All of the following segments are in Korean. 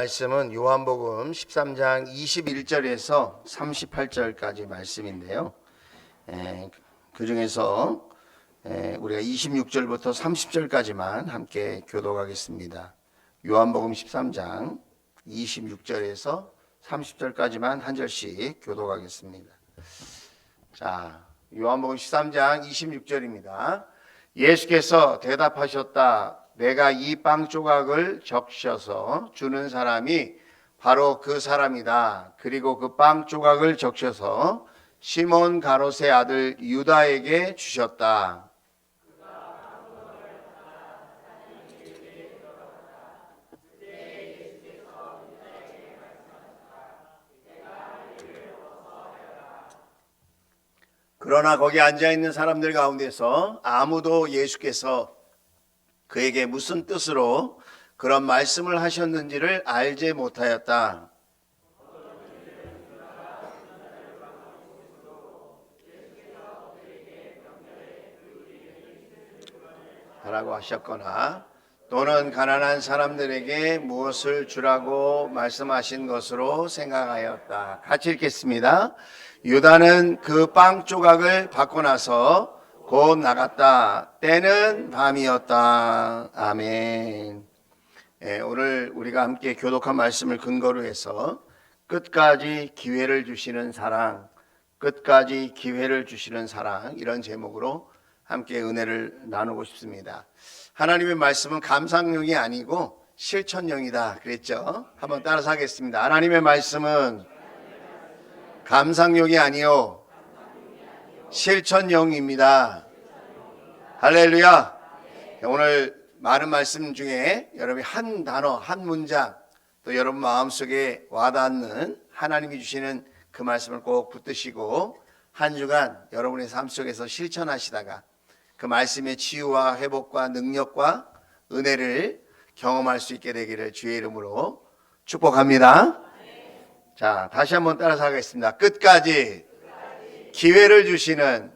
말씀은 요한복음 13장 21절에서 38절까지 말씀인데요. 그 중에서 우리가 26절부터 30절까지만 함께 교독하겠습니다. 요한복음 13장 26절에서 30절까지만 한 절씩 교독하겠습니다. 자, 요한복음 13장 26절입니다. 예수께서 대답하셨다. 내가 이 빵 조각을 적셔서 주는 사람이 바로 그 사람이다. 그리고 그 빵 조각을 적셔서 시몬 가롯의 아들 유다에게 주셨다. 그러나 거기 앉아있는 사람들 가운데서 아무도 예수께서 그에게 무슨 뜻으로 그런 말씀을 하셨는지를 알지 못하였다. 라고 하셨거나 또는 가난한 사람들에게 무엇을 주라고 말씀하신 것으로 생각하였다. 같이 읽겠습니다. 유다는 그 빵 조각을 받고 나서 곧 나갔다. 때는 밤이었다. 아멘. 오늘 우리가 함께 교독한 말씀을 근거로 해서 끝까지 기회를 주시는 사랑, 끝까지 기회를 주시는 사랑, 이런 제목으로 함께 은혜를 나누고 싶습니다. 하나님의 말씀은 감상용이 아니고 실천용이다 그랬죠. 한번 따라서 하겠습니다. 하나님의 말씀은 감상용이 아니요 실천용입니다. 할렐루야. 오늘 많은 말씀 중에 여러분이 한 단어, 한 문장, 또 여러분 마음속에 와닿는 하나님이 주시는 그 말씀을 꼭 붙드시고 한 주간 여러분의 삶 속에서 실천하시다가 그 말씀의 치유와 회복과 능력과 은혜를 경험할 수 있게 되기를 주의 이름으로 축복합니다. 자, 다시 한번 따라서 하겠습니다. 끝까지 기회를 주시는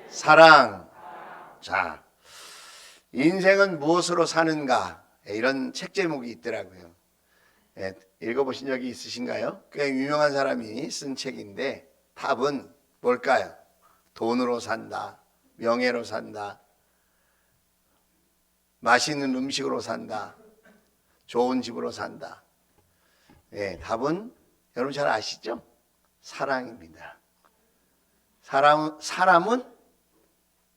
사랑. 자, 인생은 무엇으로 사는가? 이런 책 제목이 있더라고요. 읽어보신 적이 있으신가요? 꽤 유명한 사람이 쓴 책인데 답은 뭘까요? 돈으로 산다, 명예로 산다, 맛있는 음식으로 산다, 좋은 집으로 산다. 답은 여러분 잘 아시죠? 사랑입니다. 사람은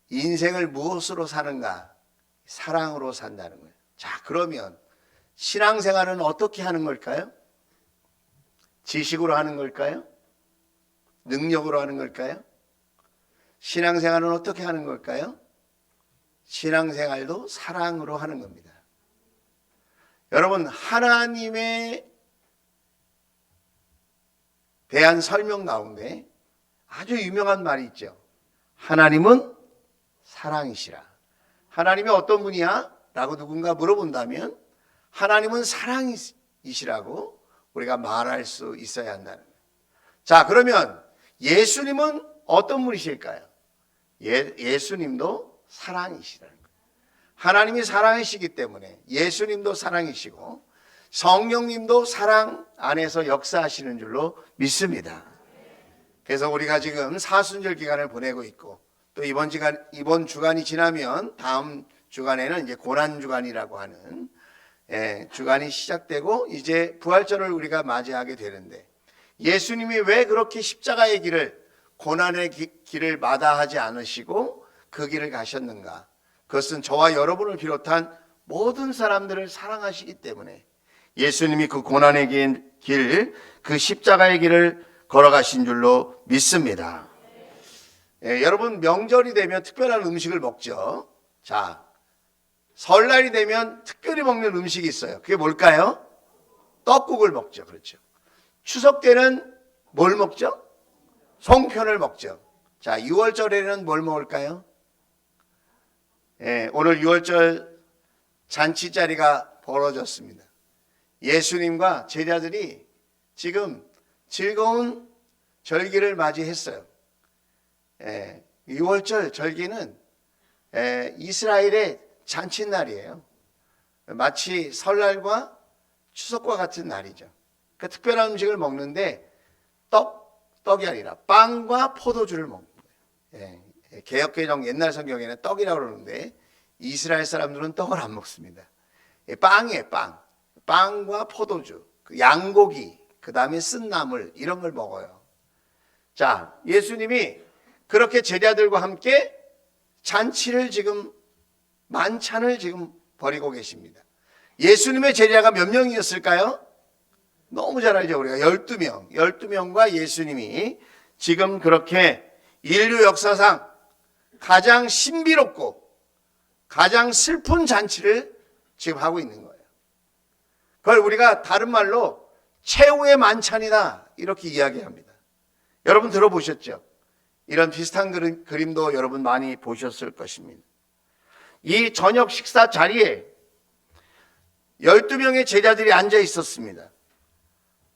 인생을 무엇으로 사는가? 사랑으로 산다는 거예요. 자, 그러면 신앙생활은 어떻게 하는 걸까요? 지식으로 하는 걸까요? 능력으로 하는 걸까요? 신앙생활은 어떻게 하는 걸까요? 신앙생활도 사랑으로 하는 겁니다. 여러분, 하나님에 대한 설명 가운데 아주 유명한 말이 있죠. 하나님은 사랑이시라. 하나님이 어떤 분이야? 라고 누군가 물어본다면 하나님은 사랑이시라고 우리가 말할 수 있어야 한다는 거예요. 자, 그러면 예수님은 어떤 분이실까요? 예수님도 사랑이시라는 거예요. 하나님이 사랑이시기 때문에 예수님도 사랑이시고 성령님도 사랑 안에서 역사하시는 줄로 믿습니다. 그래서 우리가 지금 사순절 기간을 보내고 있고 또 이번 주간이 지나면 다음 주간에는 이제 고난주간이라고 하는 주간이 시작되고 이제 부활절을 우리가 맞이하게 되는데 예수님이 왜 그렇게 십자가의 길을 고난의 길을 마다하지 않으시고 그 길을 가셨는가? 그것은 저와 여러분을 비롯한 모든 사람들을 사랑하시기 때문에 예수님이 그 고난의 길, 그 십자가의 길을 걸어가신 줄로 믿습니다. 여러분 명절이 되면 특별한 음식을 먹죠. 자, 설날이 되면 특별히 먹는 음식이 있어요. 그게 뭘까요? 떡국을 먹죠. 그렇죠. 추석 때는 뭘 먹죠? 송편을 먹죠. 자, 6월절에는 뭘 먹을까요? 오늘 6월절 잔치 자리가 벌어졌습니다. 예수님과 제자들이 지금 즐거운 절기를 맞이했어요. 6월절 절기는 이스라엘의 잔칫날이에요. 마치 설날과 추석과 같은 날이죠. 그 특별한 음식을 먹는데 떡이 아니라 빵과 포도주를 먹는 거예요. 예, 개역개정 옛날 성경에는 떡이라고 그러는데 이스라엘 사람들은 떡을 안 먹습니다. 예, 빵이에요, 빵. 빵과 포도주, 그 양고기, 그 다음에 쓴나물 이런 걸 먹어요. 자, 예수님이 그렇게 제자들과 함께 잔치를 지금 만찬을 지금 벌이고 계십니다. 예수님의 제자가 몇 명이었을까요? 너무 잘 알죠. 우리가 12명. 12명과 예수님이 지금 그렇게 인류 역사상 가장 신비롭고 가장 슬픈 잔치를 지금 하고 있는 거예요. 그걸 우리가 다른 말로 최후의 만찬이다 이렇게 이야기합니다. 여러분 들어보셨죠? 이런 비슷한 그림도 여러분 많이 보셨을 것입니다. 이 저녁 식사 자리에 12명의 제자들이 앉아 있었습니다.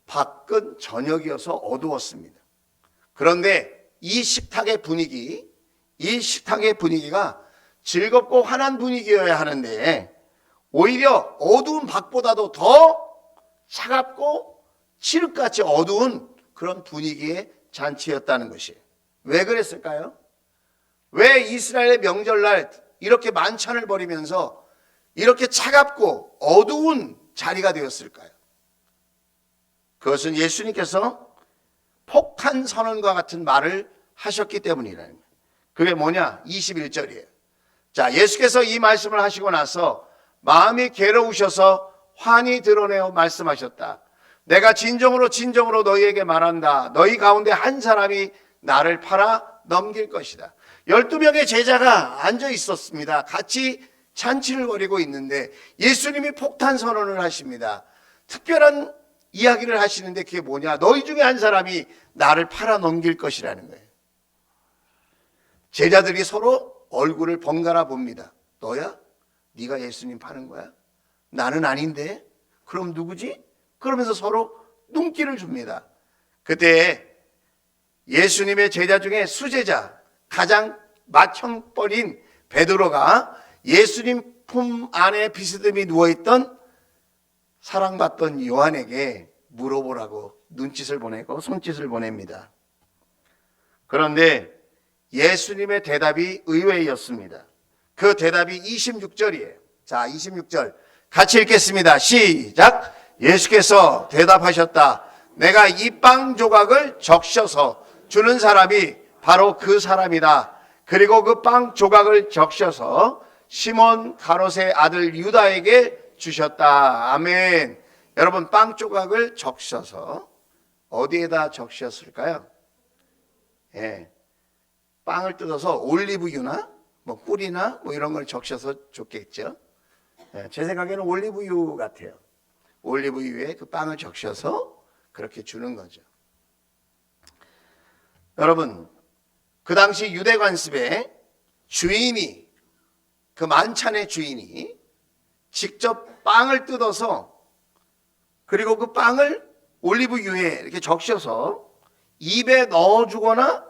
밖은 저녁이어서 어두웠습니다. 그런데 이 식탁의 분위기가 즐겁고 환한 분위기여야 하는데 오히려 어두운 밖보다도 더 차갑고 칠흑같이 어두운 그런 분위기의 잔치였다는 것이에요. 왜 그랬을까요? 왜 이스라엘의 명절날 이렇게 만찬을 벌이면서 이렇게 차갑고 어두운 자리가 되었을까요? 그것은 예수님께서 폭탄 선언과 같은 말을 하셨기 때문이라는 거예요. 그게 뭐냐? 21절이에요. 자, 예수께서 이 말씀을 하시고 나서 마음이 괴로우셔서 환히 드러내어 말씀하셨다. 내가 진정으로 너희에게 말한다. 너희 가운데 한 사람이 나를 팔아 넘길 것이다. 12명의 제자가 앉아 있었습니다. 같이 잔치를 벌이고 있는데 예수님이 폭탄 선언을 하십니다. 특별한 이야기를 하시는데 그게 뭐냐? 너희 중에 한 사람이 나를 팔아 넘길 것이라는 거예요. 제자들이 서로 얼굴을 번갈아 봅니다. 너야? 네가 예수님 파는 거야? 나는 아닌데? 그럼 누구지? 그러면서 서로 눈길을 줍니다. 그때 예수님의 제자 중에 수제자, 가장 맏형벌인 베드로가 예수님 품 안에 비스듬히 누워있던 사랑받던 요한에게 물어보라고 눈짓을 보내고 손짓을 보냅니다. 그런데 예수님의 대답이 의외였습니다. 그 대답이 26절이에요. 자, 26절 같이 읽겠습니다. 시작. 예수께서 대답하셨다. 내가 이 빵 조각을 적셔서 주는 사람이 바로 그 사람이다. 그리고 그 빵 조각을 적셔서 시몬 가롯의 아들 유다에게 주셨다. 아멘. 여러분, 빵 조각을 적셔서 어디에다 적셨을까요? 예, 빵을 뜯어서 올리브유나 꿀이나 이런 걸 적셔서 줬겠죠. 예, 제 생각에는 올리브유 같아요. 올리브유에 그 빵을 적셔서 그렇게 주는 거죠. 여러분, 그 당시 유대 관습에 주인이, 그 만찬의 주인이 직접 빵을 뜯어서 그리고 그 빵을 올리브유에 이렇게 적셔서 입에 넣어주거나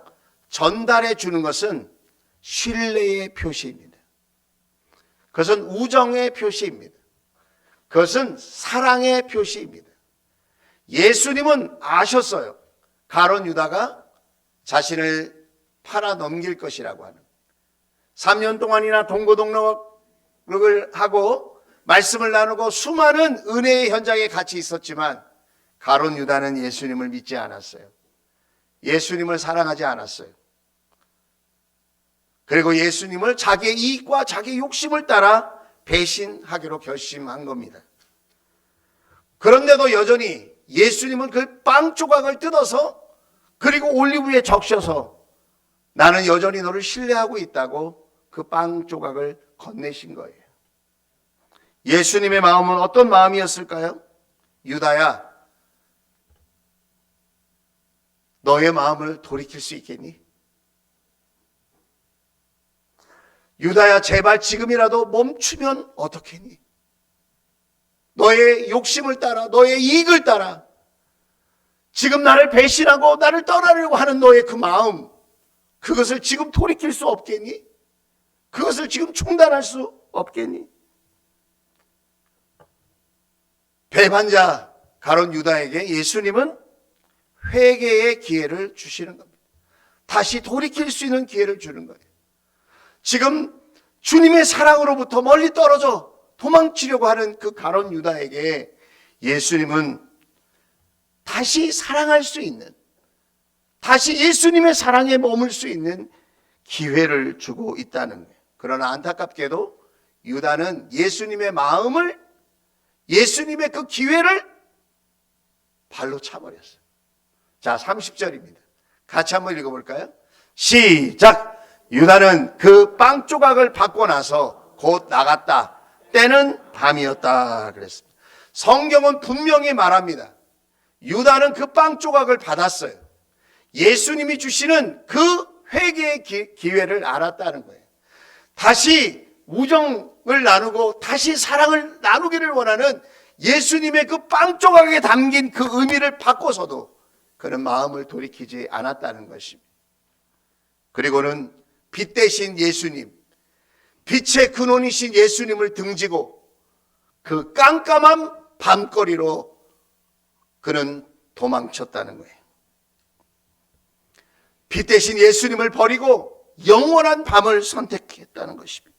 전달해 주는 것은 신뢰의 표시입니다. 그것은 우정의 표시입니다. 그것은 사랑의 표시입니다. 예수님은 아셨어요. 가룟 유다가 자신을 팔아 넘길 것이라고 하는. 3년 동안이나 동고동락을 하고 말씀을 나누고 수많은 은혜의 현장에 같이 있었지만 가룟 유다는 예수님을 믿지 않았어요. 예수님을 사랑하지 않았어요. 그리고 예수님을 자기의 이익과 자기의 욕심을 따라 배신하기로 결심한 겁니다. 그런데도 여전히 예수님은 그 빵 조각을 뜯어서 그리고 올리브유에 적셔서 나는 여전히 너를 신뢰하고 있다고 그 빵 조각을 건네신 거예요. 예수님의 마음은 어떤 마음이었을까요? 유다야, 너의 마음을 돌이킬 수 있겠니? 유다야, 제발 지금이라도 멈추면 어떻겠니? 너의 욕심을 따라, 너의 이익을 따라 지금 나를 배신하고 나를 떠나려고 하는 너의 그 마음, 그것을 지금 돌이킬 수 없겠니? 그것을 지금 중단할 수 없겠니? 배반자 가룟 유다에게 예수님은 회개의 기회를 주시는 겁니다. 다시 돌이킬 수 있는 기회를 주는 거예요. 지금 주님의 사랑으로부터 멀리 떨어져 도망치려고 하는 그 가룟 유다에게 예수님은 다시 사랑할 수 있는, 다시 예수님의 사랑에 머물 수 있는 기회를 주고 있다는 거예요. 그러나 안타깝게도 유다는 예수님의 마음을, 예수님의 그 기회를 발로 차버렸어요. 자, 30절입니다. 같이 한번 읽어볼까요? 시작! 유다는 그 빵 조각을 받고 나서 곧 나갔다. 때는 밤이었다 그랬습니다. 성경은 분명히 말합니다. 유다는 그 빵 조각을 받았어요. 예수님이 주시는 그 회개의 기회를 알았다는 거예요. 다시 우정을 나누고 다시 사랑을 나누기를 원하는 예수님의 그 빵 조각에 담긴 그 의미를 바꿔서도 그는 마음을 돌이키지 않았다는 것입니다. 그리고는 빛 대신 예수님, 빛의 근원이신 예수님을 등지고 그 깜깜한 밤거리로 그는 도망쳤다는 거예요. 빛 대신 예수님을 버리고 영원한 밤을 선택했다는 것입니다.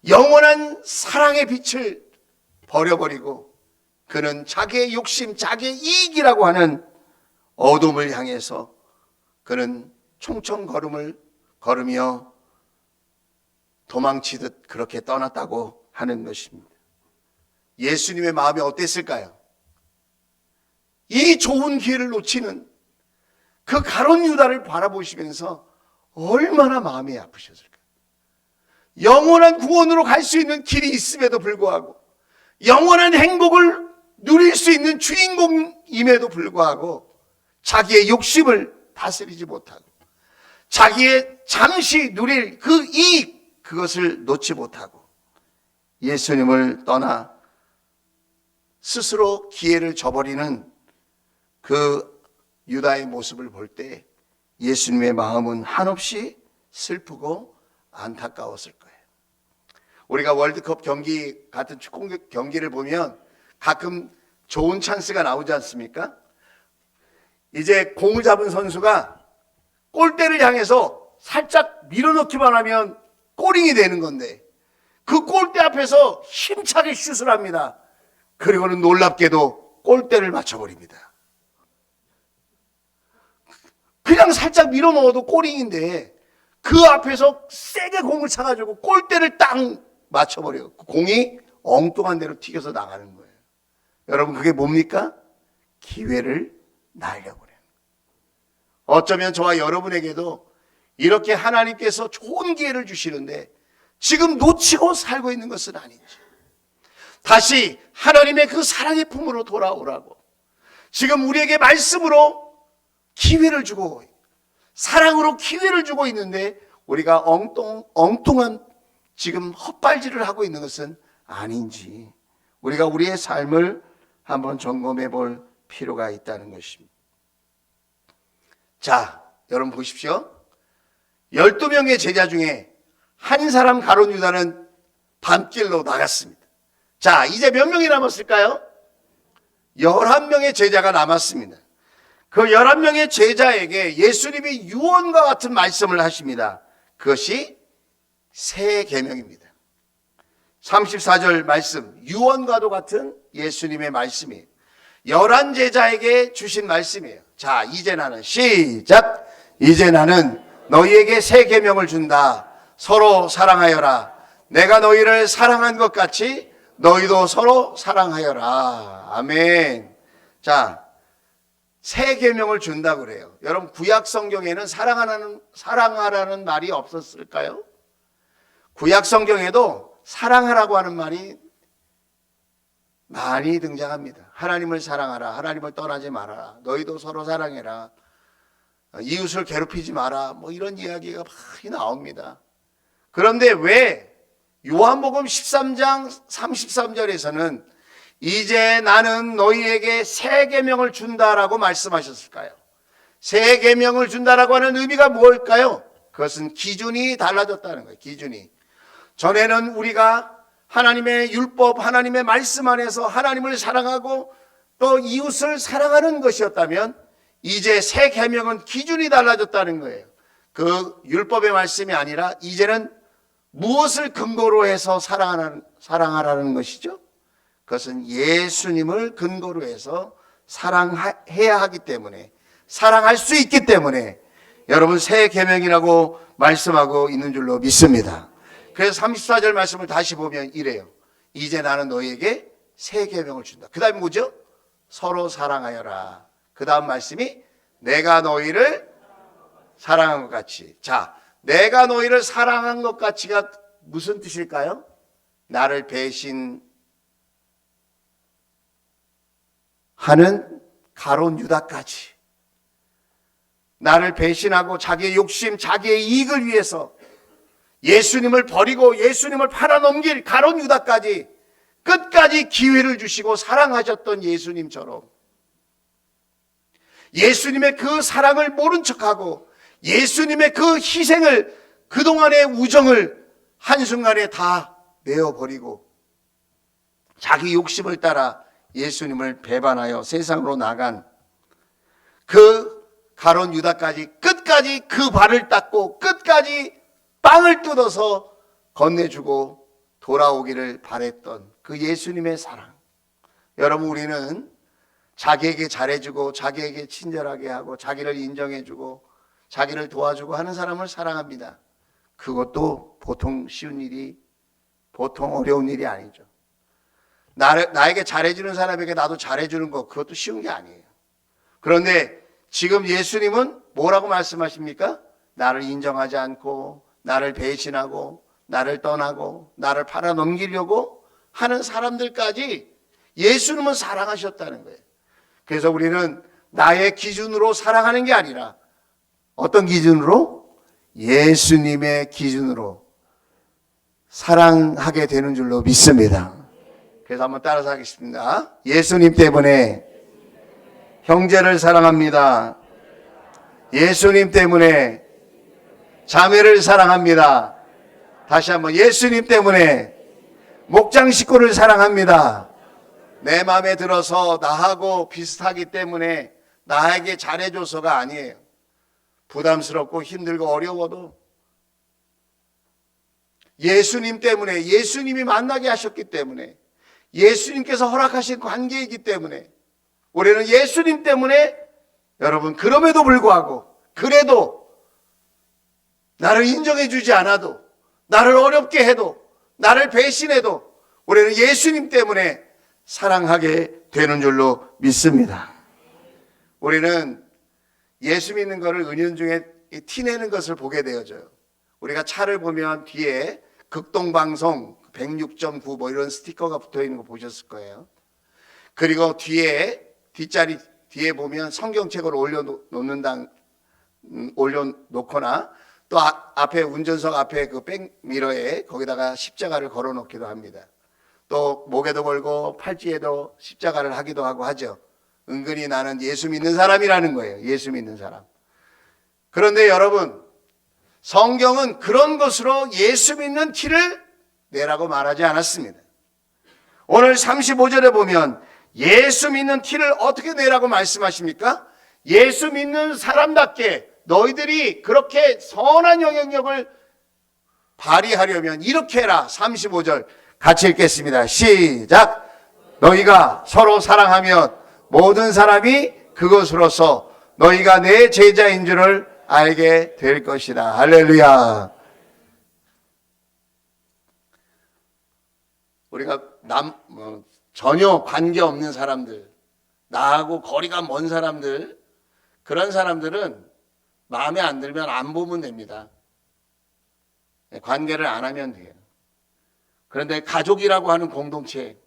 영원한 사랑의 빛을 버려버리고 그는 자기의 욕심, 자기의 이익이라고 하는 어둠을 향해서 그는 총총걸음을 걸으며 도망치듯 그렇게 떠났다고 하는 것입니다. 예수님의 마음이 어땠을까요? 이 좋은 기회를 놓치는 그 가룟 유다를 바라보시면서 얼마나 마음이 아프셨을까요? 영원한 구원으로 갈 수 있는 길이 있음에도 불구하고, 영원한 행복을 누릴 수 있는 주인공임에도 불구하고 자기의 욕심을 다스리지 못하고 자기의 잠시 누릴 그 이익, 그것을 놓지 못하고 예수님을 떠나 스스로 기회를 저버리는 그 유다의 모습을 볼 때 예수님의 마음은 한없이 슬프고 안타까웠을 거예요. 우리가 월드컵 경기 같은 축구 경기를 보면 가끔 좋은 찬스가 나오지 않습니까? 이제 공을 잡은 선수가 골대를 향해서 살짝 밀어넣기만 하면 골인이 되는 건데 그 골대 앞에서 힘차게 슛을 합니다. 그리고는 놀랍게도 골대를 맞춰버립니다. 그냥 살짝 밀어넣어도 골인인데 그 앞에서 세게 공을 차가지고 골대를 딱 맞춰버려요. 공이 엉뚱한 데로 튀겨서 나가는 거예요. 여러분, 그게 뭡니까? 기회를 날려버려요. 어쩌면 저와 여러분에게도 이렇게 하나님께서 좋은 기회를 주시는데 지금 놓치고 살고 있는 것은 아닌지, 다시 하나님의 그 사랑의 품으로 돌아오라고 지금 우리에게 말씀으로 기회를 주고, 사랑으로 기회를 주고 있는데 우리가 엉뚱한 지금 헛발질을 하고 있는 것은 아닌지, 우리가 우리의 삶을 한번 점검해 볼 필요가 있다는 것입니다. 자, 여러분 보십시오. 12명의 제자 중에 한 사람 가룟 유다는 밤길로 나갔습니다. 자, 이제 몇 명이 남았을까요? 11명의 제자가 남았습니다. 그 11명의 제자에게 예수님이 유언과 같은 말씀을 하십니다. 그것이 새 계명입니다. 34절 말씀, 유언과도 같은 예수님의 말씀이에요. 11제자에게 주신 말씀이에요. 자, 이제 나는, 시작! 이제 나는 너희에게 새 계명을 준다. 서로 사랑하여라. 내가 너희를 사랑한 것 같이 너희도 서로 사랑하여라. 아멘. 자, 새 계명을 준다 그래요. 여러분, 구약 성경에는 사랑하라는 말이 없었을까요? 구약 성경에도 사랑하라고 하는 말이 많이 등장합니다. 하나님을 사랑하라. 하나님을 떠나지 마라. 너희도 서로 사랑해라. 이웃을 괴롭히지 마라. 뭐 이런 이야기가 많이 나옵니다. 그런데 왜 요한복음 13장 33절에서는 이제 나는 너희에게 새 계명을 준다라고 말씀하셨을까요? 새 계명을 준다라고 하는 의미가 뭘까요? 그것은 기준이 달라졌다는 거예요. 기준이. 전에는 우리가 하나님의 율법, 하나님의 말씀 안에서 하나님을 사랑하고 또 이웃을 사랑하는 것이었다면 이제 새 계명은 기준이 달라졌다는 거예요. 그 율법의 말씀이 아니라 이제는 무엇을 근거로 해서 사랑하라는 것이죠? 그것은 예수님을 근거로 해서 사랑해야 하기 때문에, 사랑할 수 있기 때문에 여러분 새 계명이라고 말씀하고 있는 줄로 믿습니다. 그래서 34절 말씀을 다시 보면 이래요. 이제 나는 너희에게 새 계명을 준다. 그 다음에 뭐죠? 서로 사랑하여라. 그 다음 말씀이 내가 너희를 사랑한 것 같이. 자, 내가 너희를 사랑한 것 같이가 무슨 뜻일까요? 나를 배신하는 가룟 유다까지, 나를 배신하고 자기의 욕심, 자기의 이익을 위해서 예수님을 버리고 예수님을 팔아넘길 가룟 유다까지 끝까지 기회를 주시고 사랑하셨던 예수님처럼 예수님의 그 사랑을 모른 척하고 예수님의 그 희생을, 그동안의 우정을 한순간에 다 내어버리고 자기 욕심을 따라 예수님을 배반하여 세상으로 나간 그 가룟 유다까지 끝까지 그 발을 닦고 끝까지 빵을 뜯어서 건네주고 돌아오기를 바랬던 그 예수님의 사랑. 여러분, 우리는 자기에게 잘해주고 자기에게 친절하게 하고 자기를 인정해주고 자기를 도와주고 하는 사람을 사랑합니다. 그것도 보통 쉬운 일이, 보통 어려운 일이 아니죠. 나에게 잘해주는 사람에게 나도 잘해주는 거, 그것도 쉬운 게 아니에요. 그런데 지금 예수님은 뭐라고 말씀하십니까? 나를 인정하지 않고 나를 배신하고 나를 떠나고 나를 팔아넘기려고 하는 사람들까지 예수님은 사랑하셨다는 거예요. 그래서 우리는 나의 기준으로 사랑하는 게 아니라 어떤 기준으로? 예수님의 기준으로 사랑하게 되는 줄로 믿습니다. 그래서 한번 따라서 하겠습니다. 예수님 때문에 형제를 사랑합니다. 예수님 때문에 자매를 사랑합니다. 다시 한번, 예수님 때문에 목장 식구를 사랑합니다. 내 마음에 들어서 나하고 비슷하기 때문에 나에게 잘해줘서가 아니에요. 부담스럽고 힘들고 어려워도 예수님 때문에, 예수님이 만나게 하셨기 때문에, 예수님께서 허락하신 관계이기 때문에, 우리는 예수님 때문에, 여러분, 그럼에도 불구하고, 그래도 나를 인정해 주지 않아도, 나를 어렵게 해도, 나를 배신해도 우리는 예수님 때문에 사랑하게 되는 줄로 믿습니다. 우리는 예수 믿는 것을 은연중에 티내는 것을 보게 되어져요. 우리가 차를 보면 뒤에 극동방송 106.9 뭐 이런 스티커가 붙어 있는 거 보셨을 거예요. 그리고 뒷자리 뒤에 보면 성경책을 올려놓거나 또 앞에 운전석 앞에 그 백미러에 거기다가 십자가를 걸어 놓기도 합니다. 또 목에도 걸고 팔찌에도 십자가를 하기도 하고 하죠. 은근히 나는 예수 믿는 사람이라는 거예요. 예수 믿는 사람. 그런데 여러분, 성경은 그런 것으로 예수 믿는 티를 내라고 말하지 않았습니다. 오늘 35절에 보면 예수 믿는 티를 어떻게 내라고 말씀하십니까? 예수 믿는 사람답게 너희들이 그렇게 선한 영향력을 발휘하려면 이렇게 해라. 35절 같이 읽겠습니다. 시작. 너희가 서로 사랑하면 모든 사람이 그것으로서 너희가 내 제자인 줄을 알게 될 것이다. 할렐루야. 우리가 전혀 관계없는 사람들, 나하고 거리가 먼 사람들, 그런 사람들은 마음에 안 들면 안 보면 됩니다. 관계를 안 하면 돼요. 그런데 가족이라고 하는 공동체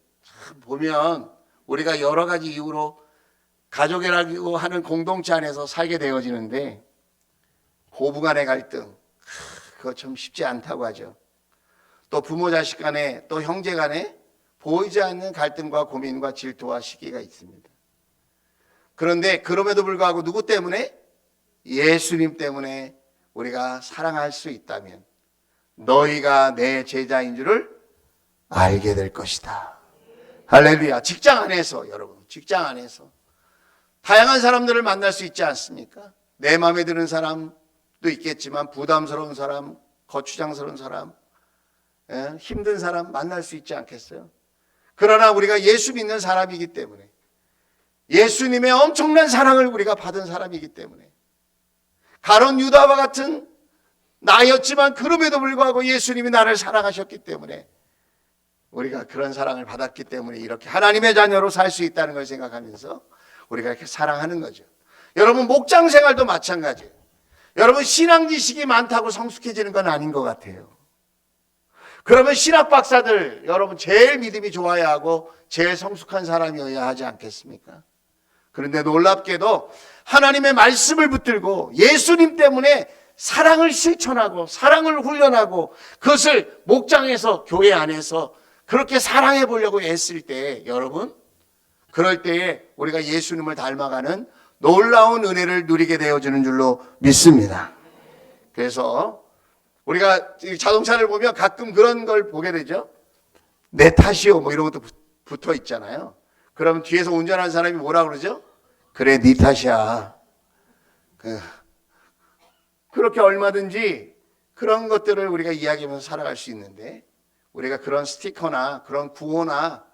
보면 우리가 여러 가지 이유로 가족이라고 하는 공동체 안에서 살게 되어지는데 고부간의 갈등, 그거 참 쉽지 않다고 하죠. 또 부모 자식 간에, 또 형제 간에 보이지 않는 갈등과 고민과 질투와 시기가 있습니다. 그런데 그럼에도 불구하고 누구 때문에? 예수님 때문에 우리가 사랑할 수 있다면 너희가 내 제자인 줄을 알게 될 것이다. 할렐루야. 직장 안에서, 여러분, 직장 안에서 다양한 사람들을 만날 수 있지 않습니까? 내 마음에 드는 사람도 있겠지만 부담스러운 사람, 거추장스러운 사람, 힘든 사람 만날 수 있지 않겠어요? 그러나 우리가 예수 믿는 사람이기 때문에, 예수님의 엄청난 사랑을 우리가 받은 사람이기 때문에, 가룟 유다와 같은 나였지만 그럼에도 불구하고 예수님이 나를 사랑하셨기 때문에, 우리가 그런 사랑을 받았기 때문에 이렇게 하나님의 자녀로 살 수 있다는 걸 생각하면서 우리가 이렇게 사랑하는 거죠. 여러분, 목장 생활도 마찬가지예요. 여러분, 신앙 지식이 많다고 성숙해지는 건 아닌 것 같아요. 그러면 신학 박사들, 여러분 제일 믿음이 좋아야 하고 제일 성숙한 사람이어야 하지 않겠습니까? 그런데 놀랍게도 하나님의 말씀을 붙들고 예수님 때문에 사랑을 실천하고 사랑을 훈련하고 그것을 목장에서, 교회 안에서 그렇게 사랑해 보려고 애쓸 때, 여러분, 그럴 때에 우리가 예수님을 닮아가는 놀라운 은혜를 누리게 되어지는 줄로 믿습니다. 그래서 우리가 자동차를 보면 가끔 그런 걸 보게 되죠. 내 탓이요, 뭐 이런 것도 붙어 있잖아요. 그러면 뒤에서 운전하는 사람이 뭐라 그러죠? 그래, 네 탓이야. 그렇게 얼마든지 그런 것들을 우리가 이야기하면서 살아갈 수 있는데, 우리가 그런 스티커나 그런 구호나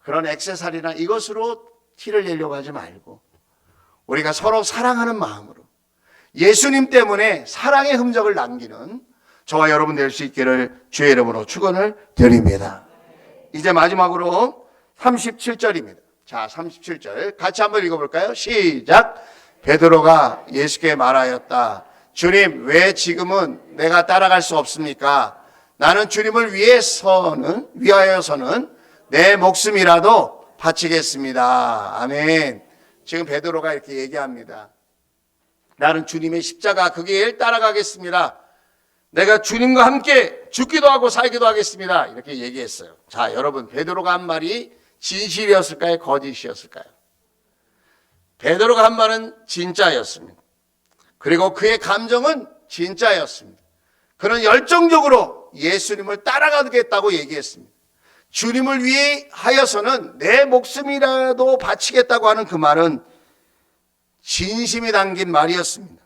그런 액세서리나 이것으로 티를 내려고 하지 말고, 우리가 서로 사랑하는 마음으로 예수님 때문에 사랑의 흔적을 남기는 저와 여러분 될 수 있기를 주의 이름으로 축원을 드립니다. 이제 마지막으로 37절입니다. 자, 37절 같이 한번 읽어볼까요? 시작. 베드로가 예수께 말하였다. 주님, 왜 지금은 내가 따라갈 수 없습니까? 나는 주님을 위하여서는 내 목숨이라도 바치겠습니다. 아멘. 지금 베드로가 이렇게 얘기합니다. 나는 주님의 십자가 그 길 따라가겠습니다. 내가 주님과 함께 죽기도 하고 살기도 하겠습니다. 이렇게 얘기했어요. 자, 여러분, 베드로가 한 말이 진실이었을까요? 거짓이었을까요? 베드로가 한 말은 진짜였습니다. 그리고 그의 감정은 진짜였습니다. 그는 열정적으로 예수님을 따라가겠다고 얘기했습니다. 주님을 위하여서는 내 목숨이라도 바치겠다고 하는 그 말은 진심이 담긴 말이었습니다.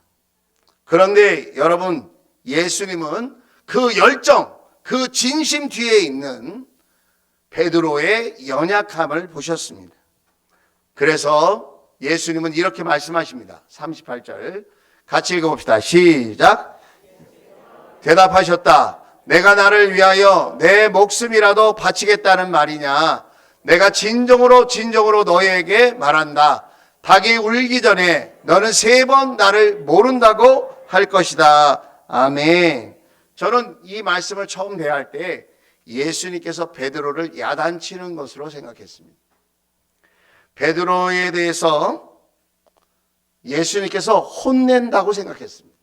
그런데 여러분, 예수님은 그 열정, 그 진심 뒤에 있는 베드로의 연약함을 보셨습니다. 그래서 예수님은 이렇게 말씀하십니다. 38절 같이 읽어봅시다. 시작. 대답하셨다. 내가 나를 위하여 내 목숨이라도 바치겠다는 말이냐? 내가 진정으로 너희에게 말한다. 닭이 울기 전에 너는 3번 나를 모른다고 할 것이다. 아멘. 저는 이 말씀을 처음 대할 때 예수님께서 베드로를 야단치는 것으로 생각했습니다. 베드로에 대해서 예수님께서 혼낸다고 생각했습니다.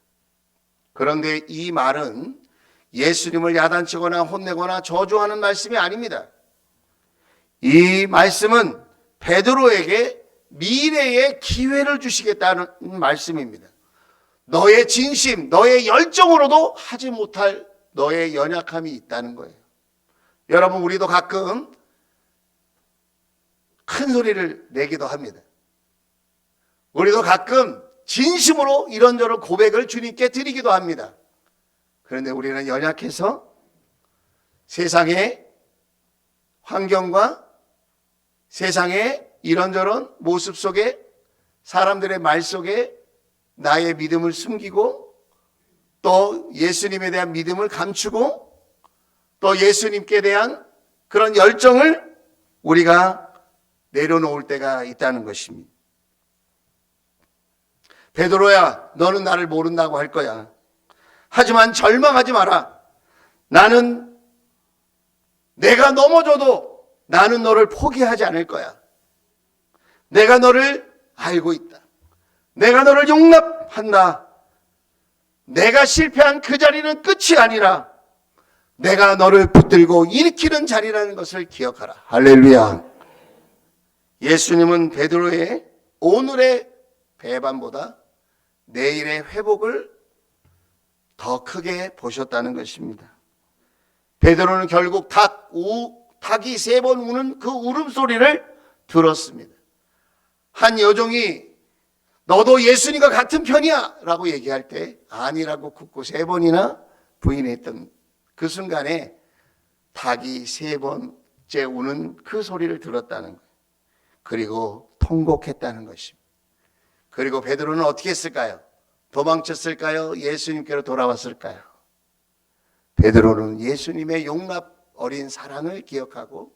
그런데 이 말은 예수님을 야단치거나 혼내거나 저주하는 말씀이 아닙니다. 이 말씀은 베드로에게 미래의 기회를 주시겠다는 말씀입니다. 너의 진심, 너의 열정으로도 하지 못할 너의 연약함이 있다는 거예요. 여러분, 우리도 가끔 큰 소리를 내기도 합니다. 우리도 가끔 진심으로 이런저런 고백을 주님께 드리기도 합니다. 그런데 우리는 연약해서 세상의 환경과 세상의 이런저런 모습 속에, 사람들의 말 속에 나의 믿음을 숨기고, 또 예수님에 대한 믿음을 감추고, 또 예수님께 대한 그런 열정을 우리가 내려놓을 때가 있다는 것입니다. 베드로야, 너는 나를 모른다고 할 거야. 하지만 절망하지 마라. 나는 내가 넘어져도 나는 너를 포기하지 않을 거야. 내가 너를 알고 있다. 내가 너를 용납한다. 내가 실패한 그 자리는 끝이 아니라 내가 너를 붙들고 일으키는 자리라는 것을 기억하라. 할렐루야. 예수님은 베드로의 오늘의 배반보다 내일의 회복을 더 크게 보셨다는 것입니다. 베드로는 결국 닭이 3번 우는 그 울음소리를 들었습니다. 한 여종이 너도 예수님과 같은 편이야 라고 얘기할 때 아니라고 굳고 3번이나 부인했던 그 순간에 닭이 3번째 우는 그 소리를 들었다는 거예요. 그리고 통곡했다는 것입니다. 그리고 베드로는 어떻게 했을까요? 도망쳤을까요? 예수님께로 돌아왔을까요? 베드로는 예수님의 용납 어린 사랑을 기억하고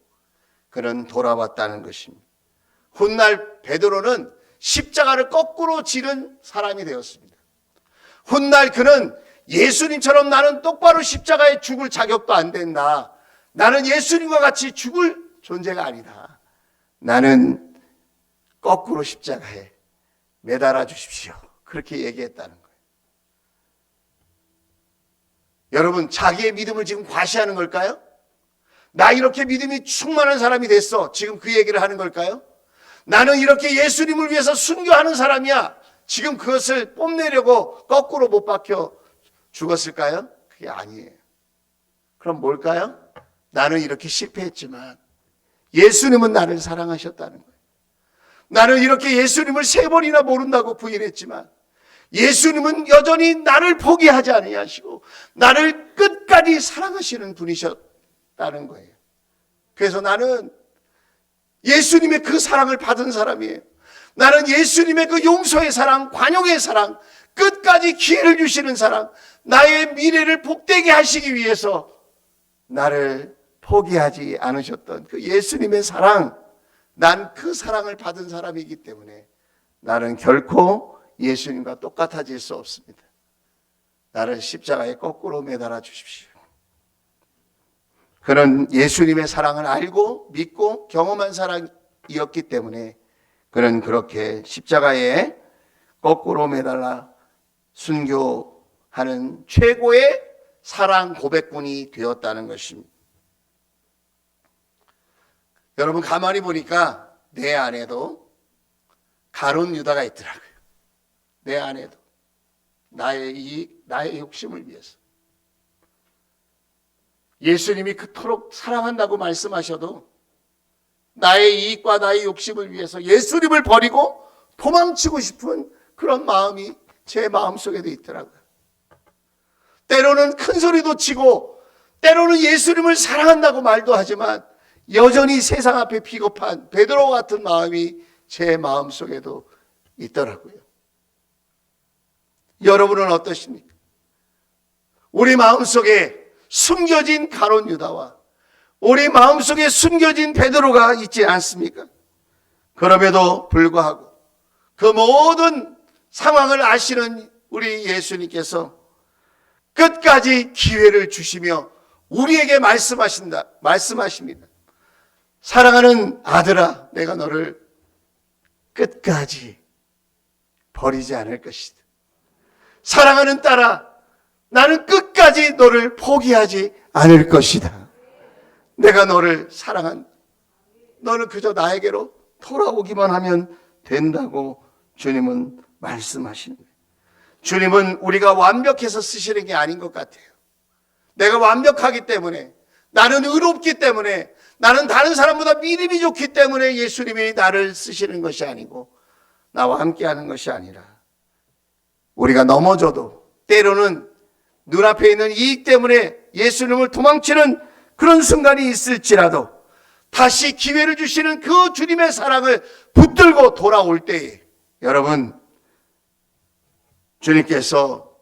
그는 돌아왔다는 것입니다. 훗날 베드로는 십자가를 거꾸로 지른 사람이 되었습니다. 훗날 그는 예수님처럼 나는 똑바로 십자가에 죽을 자격도 안 된다. 나는 예수님과 같이 죽을 존재가 아니다. 나는 거꾸로 십자가에 매달아 주십시오. 그렇게 얘기했다는 거예요. 여러분, 자기의 믿음을 지금 과시하는 걸까요? 나 이렇게 믿음이 충만한 사람이 됐어. 지금 그 얘기를 하는 걸까요? 나는 이렇게 예수님을 위해서 순교하는 사람이야. 지금 그것을 뽐내려고 거꾸로 못 박혀 죽었을까요? 그게 아니에요. 그럼 뭘까요? 나는 이렇게 실패했지만 예수님은 나를 사랑하셨다는 거예요. 나는 이렇게 예수님을 3번이나 모른다고 부인했지만 예수님은 여전히 나를 포기하지 아니하시고 나를 끝까지 사랑하시는 분이셨다는 거예요. 그래서 나는 예수님의 그 사랑을 받은 사람이에요. 나는 예수님의 그 용서의 사랑, 관용의 사랑, 끝까지 기회를 주시는 사랑, 나의 미래를 복되게 하시기 위해서 나를 포기하지 않으셨던 그 예수님의 사랑, 난 그 사랑을 받은 사람이기 때문에 나는 결코 예수님과 똑같아질 수 없습니다. 나를 십자가에 거꾸로 매달아 주십시오. 그는 예수님의 사랑을 알고 믿고 경험한 사랑이었기 때문에 그는 그렇게 십자가에 거꾸로 매달아 순교하는 최고의 사랑 고백꾼이 되었다는 것입니다. 여러분, 가만히 보니까 내 안에도 가룟 유다가 있더라고요. 내 안에도 나의 욕심을 위해서. 예수님이 그토록 사랑한다고 말씀하셔도 나의 이익과 나의 욕심을 위해서 예수님을 버리고 도망치고 싶은 그런 마음이 제 마음속에도 있더라고요. 때로는 큰 소리도 치고 때로는 예수님을 사랑한다고 말도 하지만 여전히 세상 앞에 비겁한 베드로 같은 마음이 제 마음속에도 있더라고요. 여러분은 어떠십니까? 우리 마음속에 숨겨진 가룟 유다와 우리 마음속에 숨겨진 베드로가 있지 않습니까? 그럼에도 불구하고 그 모든 상황을 아시는 우리 예수님께서 끝까지 기회를 주시며 우리에게 말씀하십니다. 사랑하는 아들아, 내가 너를 끝까지 버리지 않을 것이다. 사랑하는 딸아, 나는 끝까지 너를 포기하지 않을 것이다. 내가 너를 사랑한다. 너는 그저 나에게로 돌아오기만 하면 된다고 주님은 말씀하시는 거예요. 주님은 우리가 완벽해서 쓰시는 게 아닌 것 같아요. 내가 완벽하기 때문에, 나는 의롭기 때문에, 나는 다른 사람보다 믿음이 좋기 때문에 예수님이 나를 쓰시는 것이 아니고 나와 함께하는 것이 아니라 우리가 넘어져도 때로는 눈앞에 있는 이익 때문에 예수님을 도망치는 그런 순간이 있을지라도 다시 기회를 주시는 그 주님의 사랑을 붙들고 돌아올 때에 여러분, 주님께서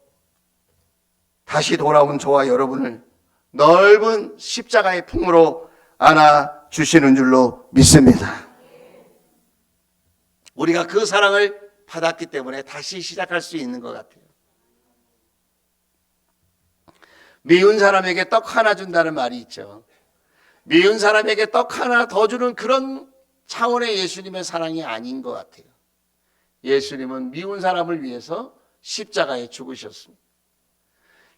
다시 돌아온 저와 여러분을 넓은 십자가의 품으로 안아주시는 줄로 믿습니다. 우리가 그 사랑을 받았기 때문에 다시 시작할 수 있는 것 같아요. 미운 사람에게 떡 하나 준다는 말이 있죠. 미운 사람에게 떡 하나 더 주는 그런 차원의 예수님의 사랑이 아닌 것 같아요. 예수님은 미운 사람을 위해서 십자가에 죽으셨습니다.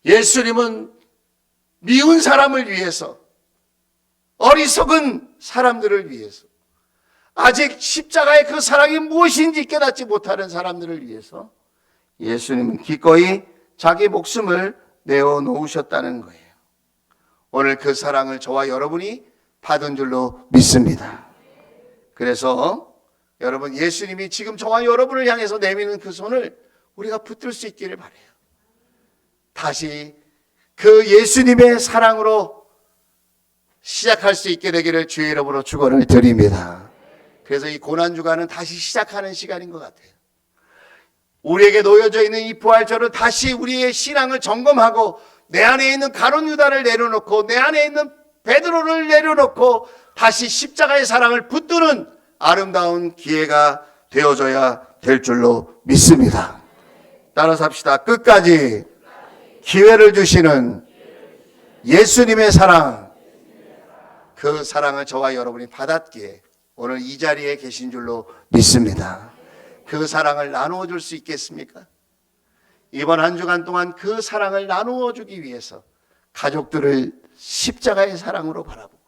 예수님은 미운 사람을 위해서, 어리석은 사람들을 위해서, 아직 십자가의 그 사랑이 무엇인지 깨닫지 못하는 사람들을 위해서 예수님은 기꺼이 자기 목숨을 내어놓으셨다는 거예요. 오늘 그 사랑을 저와 여러분이 받은 줄로 믿습니다. 그래서 여러분, 예수님이 지금 저와 여러분을 향해서 내미는 그 손을 우리가 붙들 수 있기를 바라요. 다시 그 예수님의 사랑으로 시작할 수 있게 되기를 주의 이름으로 축원을 드립니다. 그래서 이 고난주간은 다시 시작하는 시간인 것 같아요. 우리에게 놓여져 있는 이 부활절은 다시 우리의 신앙을 점검하고 내 안에 있는 가룟 유다를 내려놓고 내 안에 있는 베드로를 내려놓고 다시 십자가의 사랑을 붙드는 아름다운 기회가 되어져야 될 줄로 믿습니다. 따라서 합시다. 끝까지 기회를 주시는 예수님의 사랑, 그 사랑을 저와 여러분이 받았기에 오늘 이 자리에 계신 줄로 믿습니다. 그 사랑을 나누어 줄 수 있겠습니까? 이번 한 주간 동안 그 사랑을 나누어 주기 위해서 가족들을 십자가의 사랑으로 바라보고,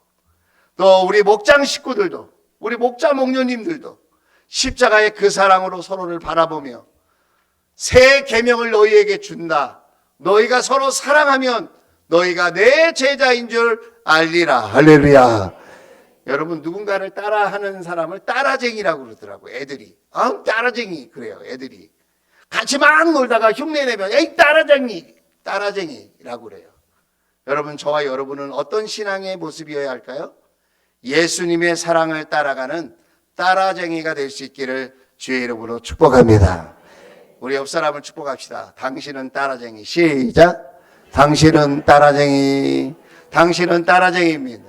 또 우리 목장 식구들도, 우리 목자 목녀님들도 십자가의 그 사랑으로 서로를 바라보며 새 계명을 너희에게 준다. 너희가 서로 사랑하면 너희가 내 제자인 줄 알리라. 할렐루야. 여러분, 누군가를 따라하는 사람을 따라쟁이라고 그러더라고요. 애들이. 따라쟁이. 그래요. 애들이. 같이 막 놀다가 흉내내면 에이 따라쟁이라고 그래요. 여러분, 저와 여러분은 어떤 신앙의 모습이어야 할까요? 예수님의 사랑을 따라가는 따라쟁이가 될 수 있기를 주의 이름으로 축복합니다. 우리 옆 사람을 축복합시다. 당신은 따라쟁이. 시작. 당신은 따라쟁이. 당신은 따라쟁이입니다.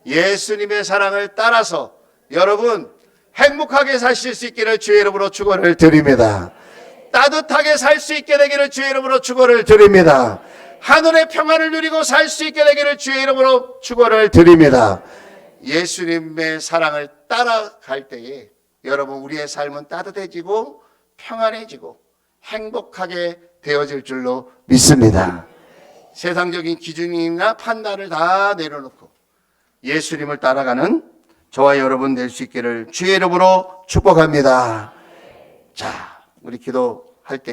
예수님의 사랑을 따라서 여러분 행복하게 사실 수 있기를 주의 이름으로 축원을 드립니다. 따뜻하게 살 수 있게 되기를 주의 이름으로 축원을 드립니다. 하늘의 평안을 누리고 살 수 있게 되기를 주의 이름으로 축원을 드립니다. 예수님의 사랑을 따라갈 때에 여러분, 우리의 삶은 따뜻해지고 평안해지고 행복하게 되어질 줄로 믿습니다. 세상적인 기준이나 판단을 다 내려놓고 예수님을 따라가는 저와 여러분 될 수 있기를 주의 이름으로 축복합니다. 자, 우리 기도할 때